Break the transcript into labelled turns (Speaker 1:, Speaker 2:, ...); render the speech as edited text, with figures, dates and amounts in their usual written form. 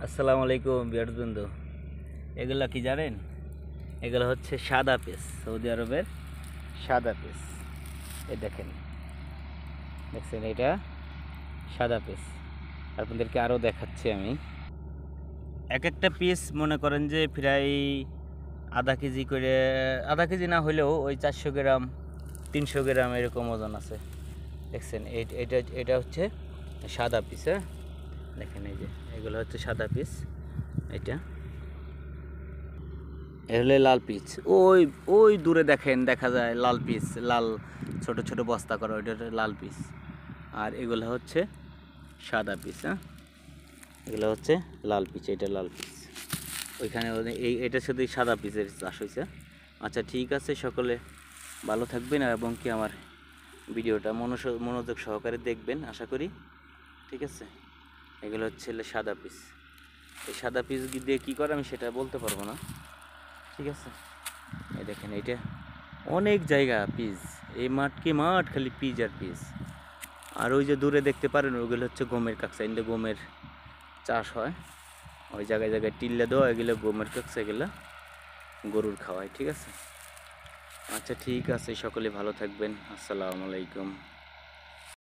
Speaker 1: আসসালামু আলাইকুম বিয়ারবৃন্দ। এগুলা কি জানেন? এগুলো হচ্ছে সাদা পেঁচ, সৌদি আরবের সাদা পেঁচ। এই দেখেন, দেখছেন এটা সাদা পেঁচ। আপনাদেরকে আরও দেখাচ্ছি আমি। এক একটা পিস মনে করেন যে প্রায় আধা কেজি করে, আধা কেজি না হলেও ওই 400 গ্রাম 300 গ্রাম এরকম ওজন আছে। দেখছেন এটা এটা হচ্ছে সাদা পিস। হ্যাঁ, দেখেন এই যে এগুলো হচ্ছে সাদা পিস। এটা হলে লাল পিচ, ওই ওই দূরে দেখেন, দেখা যায় লাল পিচ, লাল ছোট ছোট বস্তা করা, ওইটা লাল পিচ। আর এগুলো হচ্ছে সাদা পিচ। হ্যাঁ, এগুলো হচ্ছে লাল পিচ, এটা লাল পিচ। ওইখানে এটা শুধু সাদা পিচের চাষ হয়েছে। আচ্ছা, ঠিক আছে, সকলে ভালো থাকবেন এবং কি আমার ভিডিওটা মনোযোগ সহকারে দেখবেন আশা করি। ঠিক আছে, এগুলো হচ্ছে সাদা পিচ। এই সাদা পিচ দিয়ে কী করে আমি সেটা বলতে পারবো না। ঠিক আছে, এই দেখেন এইটা অনেক জায়গা পিচ, এই মাঠ খালি পিচ আর পিচ। আর ওই যে দূরে দেখতে পারেন ওইগুলো হচ্ছে গমের কাকসা, ইন্দে গমের চাষ হয়। ওই জায়গায় জায়গায় টিল্লা দেওয়া, এগুলো গমের কাকসা, এগুলো গরুর খাওয়ায়। ঠিক আছে, আচ্ছা ঠিক আছে, সকলে ভালো থাকবেন। আসসালামু আলাইকুম।